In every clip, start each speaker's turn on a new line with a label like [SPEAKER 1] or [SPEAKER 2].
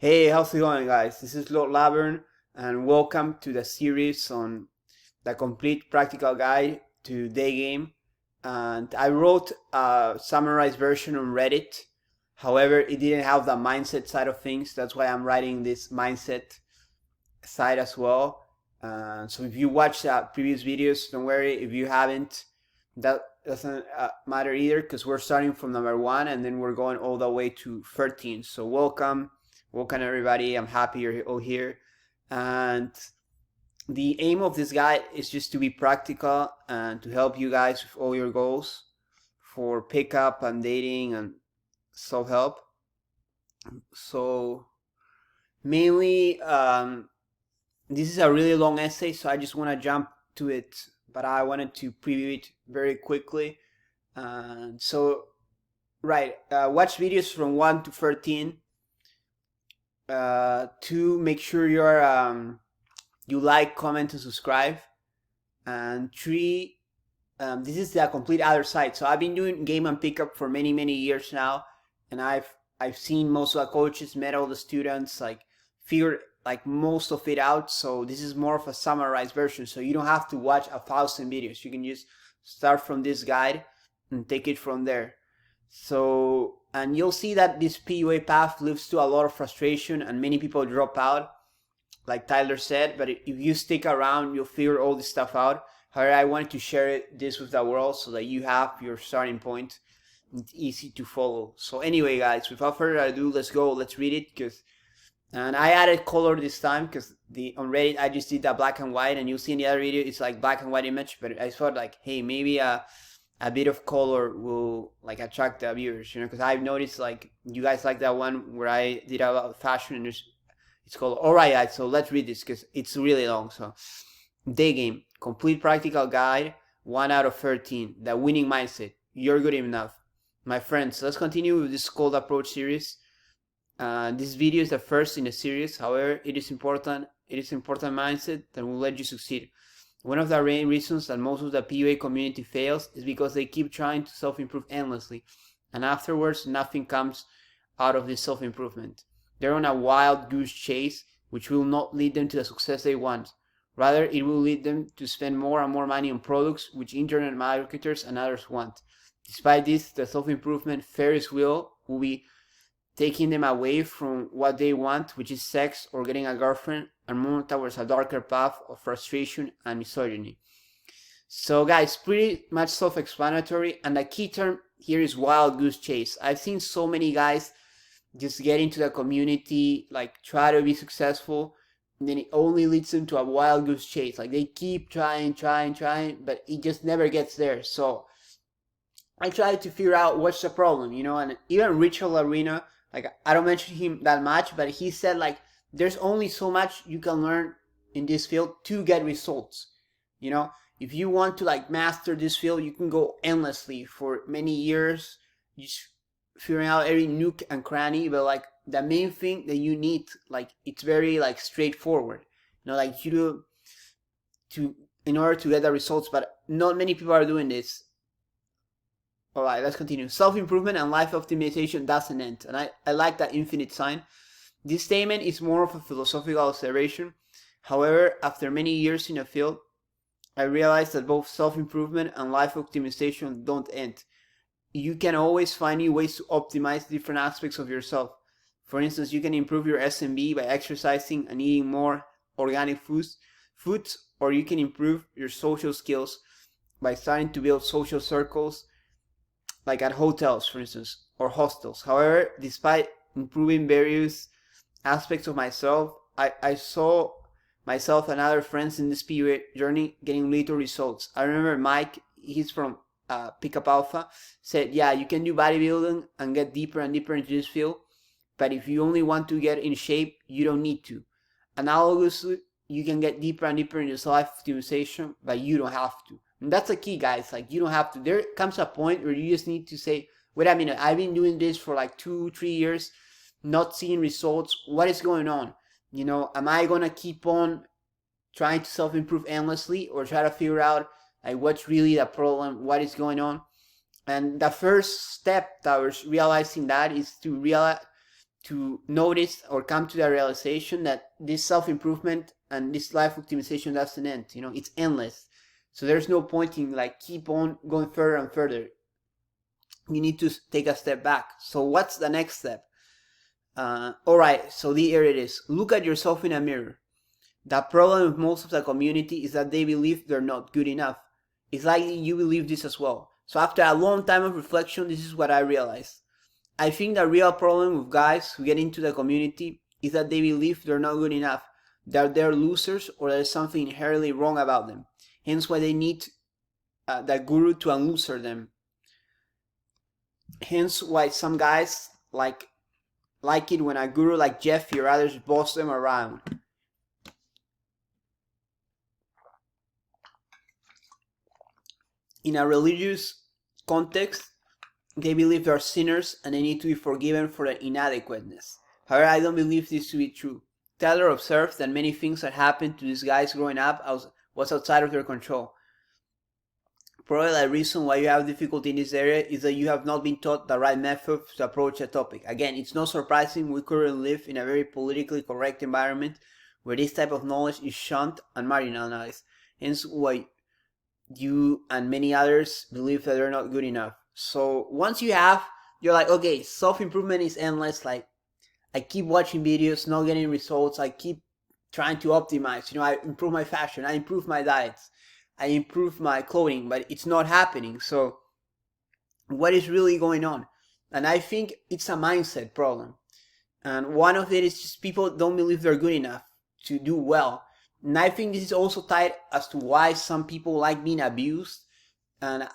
[SPEAKER 1] Hey, how's it going, guys? This is Lord Laverne, and welcome to the series on the complete practical guide to Daygame. And I wrote a summarized version on Reddit. However, it didn't have the mindset side of things. That's why I'm writing this mindset side as well. So if you watched previous videos, don't worry. If you haven't, that doesn't matter either, because we're starting from number 1 and then we're going all the way to 13. So welcome everybody. I'm happy you're all here. And the aim of this guide is just to be practical and to help you guys with all your goals for pickup and dating and self-help. So mainly, this is a really long essay, so I just want to jump to it, but I wanted to preview it very quickly. Watch videos from 1 to 13. 2, make sure you like, comment, and subscribe. And 3, this is the complete other side. So I've been doing game and pickup for many years now, and I've seen most of the coaches, met all the students, figured most of it out. So this is more of a summarized version, so you don't have to watch 1,000 videos. You can just start from this guide and take it from there. So, and you'll see that this PUA path leads to a lot of frustration and many people drop out, like Tyler said. But if you stick around, you'll figure all this stuff out. However, I wanted to share this with the world so that you have your starting point. It's easy to follow. So anyway, guys, without further ado, let's go. Let's read it. And I added color this time because on Reddit I just did that black and white, and you'll see in the other video it's like black and white image. But I thought hey, maybe a bit of color will attract the viewers, because I've noticed you guys like that one where I did about fashion, and it's called Alright Guys. So let's read this because it's really long. So Daygame, complete practical guide, 1 out of 13, the winning mindset. You're good enough. My friends, let's continue with this cold approach series. This video is the first in a series. However, it is important mindset that will let you succeed. One of the main reasons that most of the PUA community fails is because they keep trying to self-improve endlessly, and afterwards nothing comes out of this self-improvement. They're on a wild goose chase, which will not lead them to the success they want. Rather, it will lead them to spend more and more money on products which internet marketers and others want. Despite this, the self-improvement Ferris wheel will be taking them away from what they want, which is sex or getting a girlfriend, and more towards a darker path of frustration and misogyny. So guys, pretty much self-explanatory, and the key term here is wild goose chase. I've seen so many guys just get into the community, try to be successful, and then it only leads them to a wild goose chase. They keep trying, but it just never gets there. So I tried to figure out what's the problem, and even Richard Arena, I don't mention him that much, but he said there's only so much you can learn in this field to get results. If you want to master this field, you can go endlessly for many years, just figuring out every nook and cranny. But the main thing that you need, it's very straightforward. You do in order to get the results, but not many people are doing this. Alright, let's continue. Self-improvement and life optimization doesn't end. And I like that infinite sign. This statement is more of a philosophical observation. However, after many years in a field, I realized that both self-improvement and life optimization don't end. You can always find new ways to optimize different aspects of yourself. For instance, you can improve your SMB by exercising and eating more organic foods, or you can improve your social skills by starting to build social circles, at hotels, for instance, or hostels. However, despite improving various aspects of myself, I saw myself and other friends in this PUA journey getting little results. I remember Mike, he's from Pickup Alpha, said, yeah, you can do bodybuilding and get deeper and deeper into this field, but if you only want to get in shape, you don't need to. Analogously, you can get deeper and deeper into life optimization, but you don't have to. And that's the key, guys. You don't have to. There comes a point where you just need to say, wait a minute, I've been doing this for 2-3 years, not seeing results. What is going on? Am I going to keep on trying to self-improve endlessly, or try to figure out what's really the problem, what is going on? And the first step towards realizing that is to to notice or come to the realization that this self-improvement and this life optimization doesn't end. It's endless. So there's no point in like keep on going further and further. You need to take a step back. So what's the next step? All right, so here it is. Look at yourself in a mirror. The problem with most of the community is that they believe they're not good enough. It's likely you believe this as well. So after a long time of reflection, this is what I realized. I think the real problem with guys who get into the community is that they believe they're not good enough, that they're losers, or there's something inherently wrong about them. Hence why they need the guru to unloser them. Hence why some guys like it when a guru like Jeffy or others boss them around. In a religious context, they believe they are sinners and they need to be forgiven for their inadequateness. However, I don't believe this to be true. Taylor observed that many things that happened to these guys growing up was outside of their control. Probably the reason why you have difficulty in this area is that you have not been taught the right method to approach a topic. Again, it's not surprising we currently live in a very politically correct environment where this type of knowledge is shunned and marginalized. Hence why you and many others believe that they're not good enough. So once you're like, okay, self-improvement is endless. Like, I keep watching videos, not getting results. I keep trying to optimize. I improve my fashion, I improve my diets, I improve my clothing, but it's not happening. So what is really going on? And I think it's a mindset problem. And one of it is just people don't believe they're good enough to do well. And I think this is also tied as to why some people like being abused. And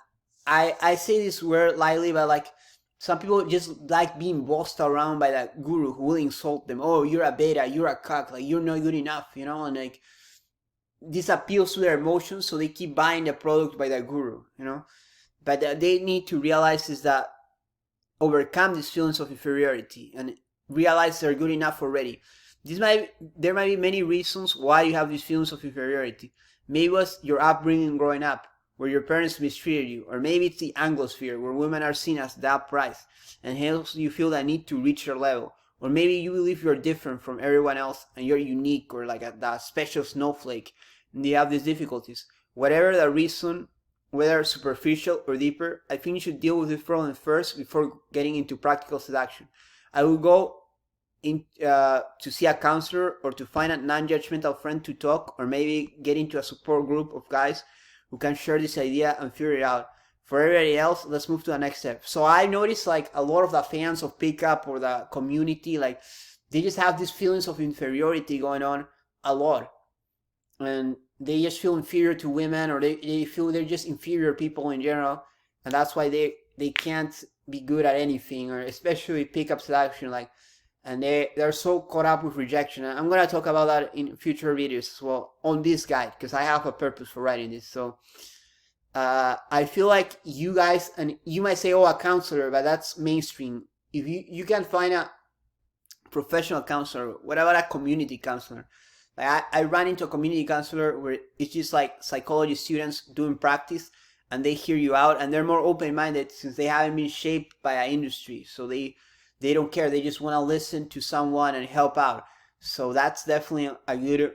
[SPEAKER 1] I say this word lightly, but like some people just like being bossed around by that guru who will insult them. Oh, you're a beta, you're a cuck, like you're not good enough, and like this appeals to their emotions, so they keep buying the product by the guru, But they need to realize is that overcome these feelings of inferiority and realize they're good enough already. There might be many reasons why you have these feelings of inferiority. Maybe it was your upbringing growing up, where your parents mistreated you, or maybe it's the Anglosphere, where women are seen as that price, and hence you feel the need to reach their level. Or maybe you believe you're different from everyone else, and you're unique, or like that special snowflake, and you have these difficulties. Whatever the reason, whether superficial or deeper, I think you should deal with this problem first before getting into practical seduction. I will go to see a counselor or to find a non-judgmental friend to talk, or maybe get into a support group of guys who can share this idea and figure it out. For everybody else, let's move to the next step. So I noticed like a lot of the fans of pickup or the community, like they just have these feelings of inferiority going on a lot. And they just feel inferior to women, or they feel they're just inferior people in general. And that's why they can't be good at anything, or especially pickup selection, like, and they're so caught up with rejection. And I'm gonna talk about that in future videos as well on this guide, because I have a purpose for writing this. So I feel like you guys, and you might say, oh, a counselor, but that's mainstream. If you can find a professional counselor, what about a community counselor? Like I ran into a community counselor where it's just like psychology students doing practice, and they hear you out, and they're more open-minded since they haven't been shaped by an industry. So they don't care. They just want to listen to someone and help out. So that's definitely a good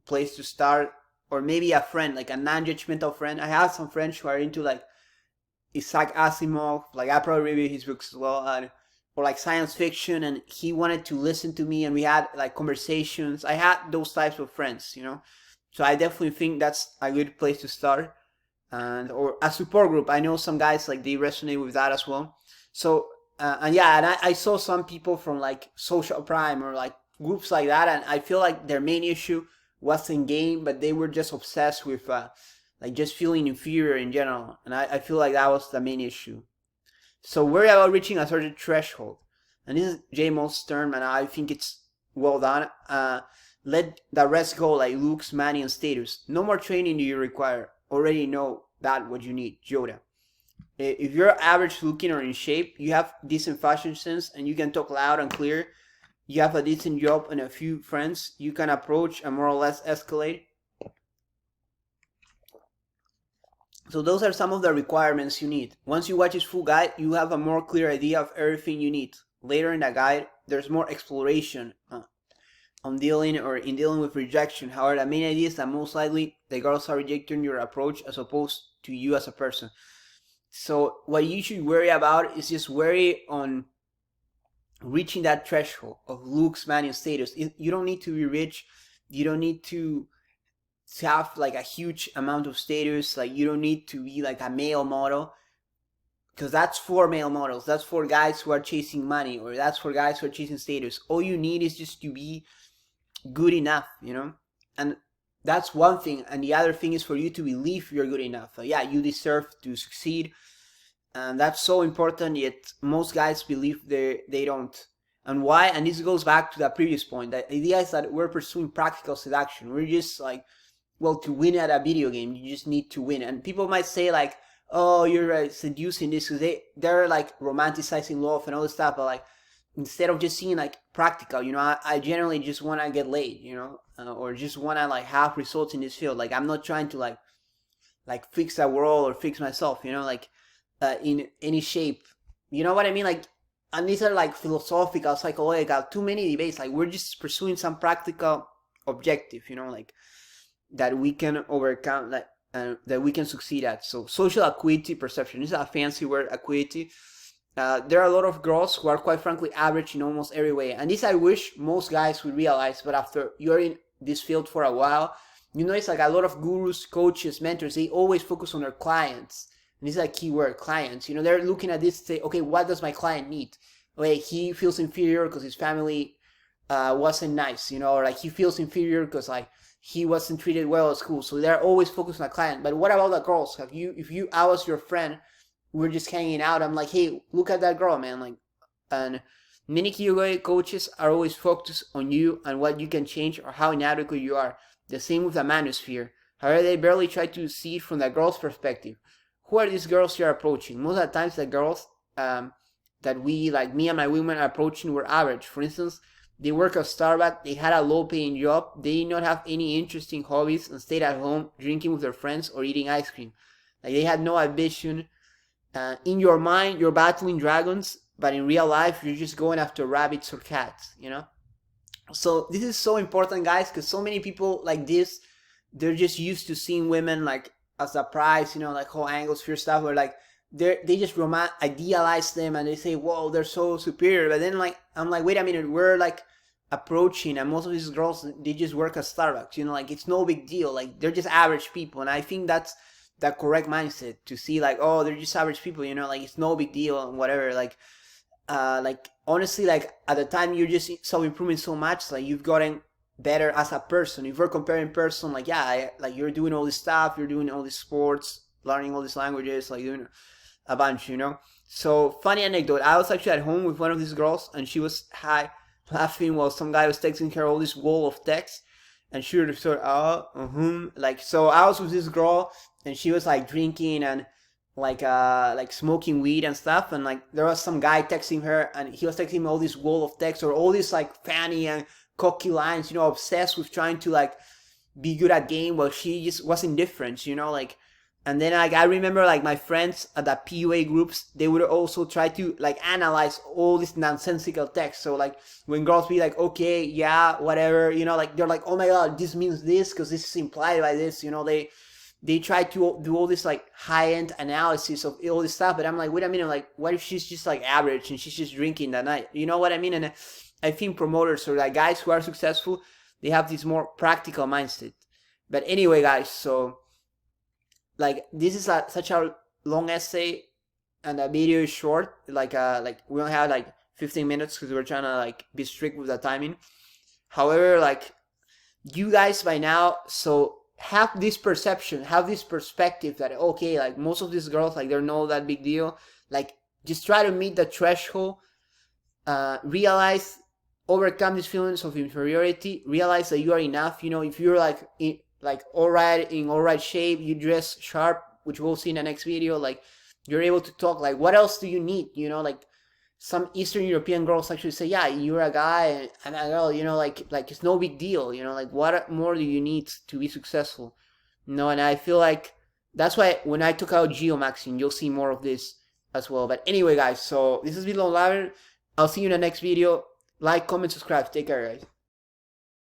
[SPEAKER 1] place to start. Or maybe a friend, like a non-judgmental friend. I have some friends who are into like Isaac Asimov. Like I probably read his books as well. Or like science fiction, and he wanted to listen to me, and we had like conversations. I had those types of friends, So I definitely think that's a good place to start. Or a support group. I know some guys like they resonate with that as well. So and I saw some people from like Social Prime or like groups like that, and I feel like their main issue wasn't game, but they were just obsessed with like just feeling inferior in general, and I feel like that was the main issue. So worry about reaching a certain threshold, and this is J. Moll's term, and I think it's well done. Let the rest go, like looks, money, and status. No more training do you require. Already know that what you need, Yoda. If you're average looking or in shape, you have decent fashion sense, and you can talk loud and clear, you have a decent job and a few friends, you can approach and more or less escalate. So those are some of the requirements you need. Once you watch this full guide, you have a more clear idea of everything you need. later in the guide, there's more exploration on dealing with rejection. However, the main idea is that most likely the girls are rejecting your approach as opposed to you as a person. So what you should worry about is just worry on reaching that threshold of looks, money, and status. You don't need to be rich. You don't need to have like a huge amount of status. Like you don't need to be like a male model, because that's for male models. That's for guys who are chasing money, or that's for guys who are chasing status. All you need is just to be good enough, you know? And that's one thing. And the other thing is for you to believe you're good enough. Like, yeah, you deserve to succeed. And that's so important, yet most guys believe they don't. And why? And this goes back to that previous point. The idea is that we're pursuing practical seduction. We're just like, well, to win at a video game, you just need to win. And people might say like, oh, you're seducing this, because they're like romanticizing love and all this stuff. But like, instead of just seeing like practical, you know, I generally just want to get laid, you know, or just want to like have results in this field. Like I'm not trying to like fix the world or fix myself, you know, like in any shape. You know what I mean? Like, and these are like philosophical, psychological, too many debates. Like we're just pursuing some practical objective, you know, like that we can overcome, like that we can succeed at. So social acuity perception, this is a fancy word, acuity. There are a lot of girls who are quite frankly average in almost every way. And this I wish most guys would realize, but after you're in this field for a while, you notice like a lot of gurus, coaches, mentors, they always focus on their clients. And this is a key word, clients. You know, they're looking at this to say, okay, what does my client need? Okay, he feels inferior because his family wasn't nice, you know, or like he feels inferior because like he wasn't treated well at school. So they're always focused on the client. But what about the girls? If I was your friend, we're just hanging out, I'm like, hey, look at that girl, man. Like, and many Kyogre coaches are always focused on you and what you can change or how inadequate you are. The same with the manosphere. However, they barely try to see it from the girl's perspective. Who are these girls you're approaching? Most of the times the girls that we, like me and my women, are approaching were average. For instance, they work at Starbucks, they had a low-paying job, they did not have any interesting hobbies and stayed at home drinking with their friends or eating ice cream. Like they had no ambition. In your mind, you're battling dragons, but in real life, you're just going after rabbits or cats, you know? So this is so important, guys, because so many people like this, they're just used to seeing women like as a prize, you know, like whole angles, fear stuff, where like they just idealize them and they say, whoa, they're so superior. But then like, I'm like, wait a minute, we're like approaching, and most of these girls, they just work at Starbucks, you know, like it's no big deal. Like they're just average people. And I think that's the correct mindset, to see like, oh, they're just average people, you know, like it's no big deal and whatever. Like honestly, like at the time you're just self-improving so much, like you've gotten better as a person. If we're comparing person, like yeah, like you're doing all this stuff, you're doing all these sports, learning all these languages, like doing a bunch, you know. So funny anecdote, I was actually at home with one of these girls and she was laughing while some guy was texting her all this wall of text, and she would sort like, so I was with this girl and she was like drinking and like smoking weed and stuff, and like there was some guy texting her and he was texting me all this wall of text or all these like funny and cocky lines, you know, obsessed with trying to like be good at game while she just was indifferent, you know, like. And then like I remember like my friends at the PUA groups, they would also try to like analyze all this nonsensical text. So like when girls be like, okay, yeah, whatever, you know, like they're like, oh my god, this means this because this is implied by this, you know. They try to do all this like high-end analysis of all this stuff, but I'm like, wait a minute, like what if she's just like average and she's just drinking that night, you know what I mean? And I think promoters or like guys who are successful, they have this more practical mindset. But anyway, guys, so like this is such a long essay and the video is short. Like we only have like 15 minutes because we're trying to like be strict with the timing. However, like you guys by now, so have this perception, have this perspective that okay, like most of these girls, like they're not that big deal. Like just try to meet the threshold, realize, overcome these feelings of inferiority, realize that you are enough. You know, if you're like in all right shape, you dress sharp, which we'll see in the next video, like you're able to talk, like what else do you need? You know, like some Eastern European girls actually say, yeah, you're a guy and a girl, you know, like it's no big deal, you know, like what more do you need to be successful? You know, and I feel like that's why when I took out geomaxing, you'll see more of this as well. But anyway, guys, so this has been Levett. I'll see you in the next video. Like, comment, subscribe. Take care, guys.